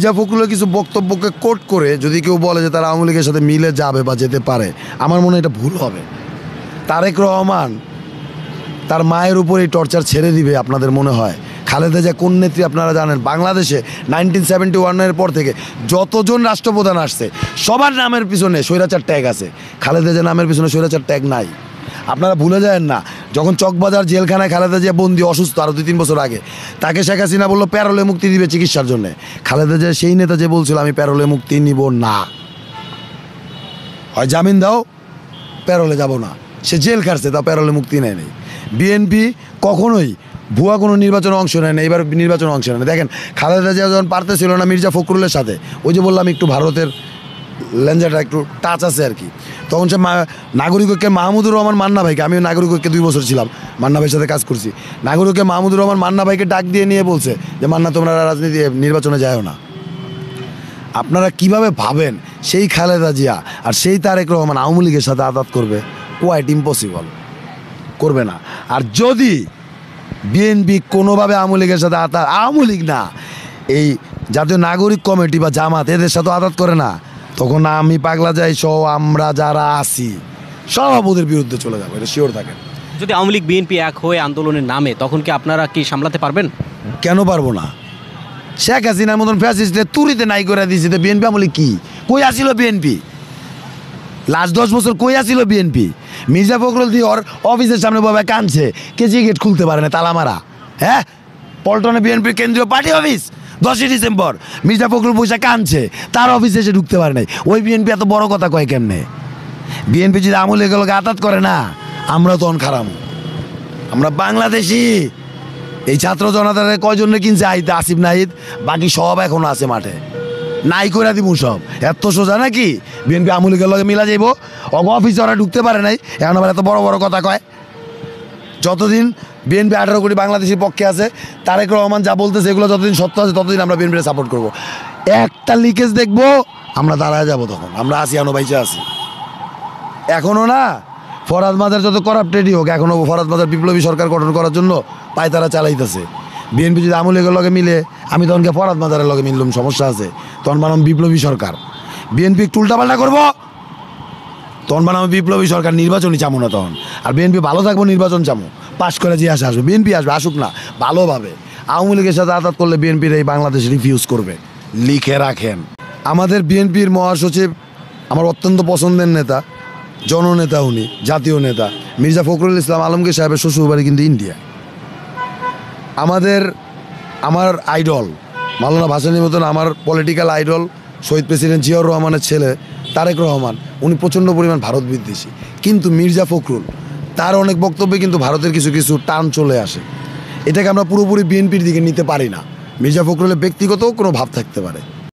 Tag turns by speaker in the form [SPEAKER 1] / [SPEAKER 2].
[SPEAKER 1] মির্জা ফখরুলের কিছু বক্তব্যকে কোট করে যদি কেউ বলে যে তারা আওয়ামী লীগের সাথে মিলে যাবে বা যেতে পারে, আমার মনে হয় এটা ভুল হবে। তারেক রহমান তার মায়ের উপর এই টর্চার ছেড়ে দিবে আপনাদের মনে হয়? খালেদা জিয়া কোন নেত্রী আপনারা জানেন? বাংলাদেশে 1971-এর পর থেকে যতজন রাষ্ট্রপ্রধান আসছে সবার নামের পিছনে স্বৈরাচার ট্যাগ আছে। খালেদা জিয়া নামের পিছনে স্বৈরাচার ট্যাগ নাই। আপনারা ভুলে যাবেন না, যখন চকবাজার জেলখানায় খালেদা জিয়া বন্দি অসুস্থ আরও 2-3 বছর আগে, তাকে শেখ হাসিনা বললো প্যারোলে মুক্তি দিবে চিকিৎসার জন্য। খালেদা জিয়া সেই নেতা যে বলছিল আমি প্যারোলে মুক্তি নিব না, হয় জামিন দাও প্যারোলে যাব না, সে জেল খাটছে তা প্যারোলে মুক্তি নেয়নি। বিএনপি কখনোই ভুয়া কোনো নির্বাচনে অংশ নেয় না, এবার নির্বাচনে অংশ নেয় না। দেখেন খালেদা জিয়া যখন পারতেছিল না মির্জা ফখরুলের সাথে, ওই যে বললাম একটু ভারতের লেঞ্জাটা একটু টাচ আছে আর কি, তখন সে নাগরিক ঐক্যের মাহমুদুর রহমান মান্না ভাইকে, আমিও নাগরিক ঐক্যে 2 বছর ছিলাম, মান্না ভাইয়ের সাথে কাজ করছি, নাগরিক ঐক্যে মাহমুদুর রহমান মান্না ভাইকে ডাক দিয়ে নিয়ে বলছে যে মান্না তোমরা রাজনীতি নির্বাচনে যাও না। আপনারা কিভাবে ভাবেন সেই খালেদা জিয়া আর সেই তারেক রহমান আওয়ামী লীগের সাথে আঘাত করবে? কোয়াইট ইম্পসিবল, করবে না। আর যদি বিএনপি কোনোভাবে আওয়ামী লীগের সাথে আওয়ামী লীগ না, এই জাতীয় নাগরিক কমিটি বা জামাত এদের সাথে আঘাত করে না, তখন আমি পাগলা যাই সহ আমরা যারা আছি সব ওদের বিরুদ্ধে চলে যাবো, এটা শিওর থাকেন।
[SPEAKER 2] যদি আওয়ামী লীগ বিএনপি এক হয়ে আন্দোলনের নামে, তখন কি আপনারা কি সামলাতে পারবেন?
[SPEAKER 1] কেন পারবো না? শেখ হাসিনার মতন ফ্যাসিস্টের তুরিতে নাই করে দিয়েছি, তো বিএনপি আমলে কি কই আসিল? বিএনপি লাস্ট 10 বছর কই আসিল বিএনপি? মির্জা ফখরুল দিয়ে ওর অফিসের সামনে বাবা কানছে, কেজি গেট খুলতে পারে না, তালা মারা। হ্যাঁ, পল্টনে বিএনপির কেন্দ্রীয় পার্টি অফিস 10ই ডিসেম্বর মির্জা ফখরুল পয়সা কানছে, তার অফিসে এসে ঢুকতে পারে নাই। ওই বিএনপি এত বড় কথা কয় কেমনে? বিএনপি যদি আমলে এগুলোকে আঘাত করে না, আমরা তখন খারাপ। আমরা বাংলাদেশি। এই ছাত্র জনতার কয়জনে কিনছে আইতে আসিফ নাহিদ, বাকি সব এখনো আছে মাঠে, নাই করে দিব সব। এত সোজা নাকি বিএনপি আওয়ামী লীগের লগে মিলা যাইব? অফিসে ওরা ঢুকতে পারে নাই, এখন আবার এত বড় বড় কথা কয়। যতদিন বিএনপি 18 কোটি বাংলাদেশের পক্ষে আছে, তারেক রহমান যা বলতেছে এগুলো যতদিন সত্য আছে ততদিন আমরা বিএনপিকে সাপোর্ট করব। একটা লিকেজ দেখবো আমরা দাঁড়ায় যাব, তখন আমরা আসি, এখনো বাইচে আছি। এখনও না, ফরহাদ মাজার যত করাপ্টেডই হোক, এখনও ফরহাদ মাজার বিপ্লবী সরকার গঠন করার জন্য পায়তারা চালাইতেছে। বিএনপি যদি আওয়ামী লীগের লগে মিলে, আমি তখনকে ফরহাদ মাজারের লগে মিললাম, সমস্যা আছে? তখন বানাম বিপ্লবী সরকার। বিএনপি একটু উল্টাপাল্টা করবো, তখন বানাম বিপ্লবী সরকার, নির্বাচনই চামো না তখন। আর বিএনপি ভালো থাকবো, নির্বাচন চামো, পাশ করে যে আসবে বিএনপি আসবে, আসুক না ভালোভাবে। আওয়ামী লীগের সাথে আঘাত করলে বিএনপির এই বাংলাদেশ রিফিউজ করবে, লিখে রাখেন। আমাদের বিএনপির মহাসচিব আমার অত্যন্ত পছন্দের নেতা, জননেতা, উনি জাতীয় নেতা মির্জা ফখরুল ইসলাম আলমগীর সাহেবের শ্বশুরবাড়ি কিন্তু ইন্ডিয়া। আমার আইডল মাওলানা ভাসানীর মতন আমার পলিটিক্যাল আইডল শহীদ প্রেসিডেন্ট জিয়াউর রহমানের ছেলে তারেক রহমান, উনি প্রচণ্ড পরিমাণ ভারত বিদ্বেষী। কিন্তু মির্জা ফখরুল তার অনেক বক্তব্যে কিন্তু ভারতের কিছু কিছু টান চলে আসে। এটাকে আমরা পুরোপুরি বিএনপির দিকে নিতে পারি না। মির্জা ফখরুলের ব্যক্তিগত কোনো ভাব থাকতে পারে।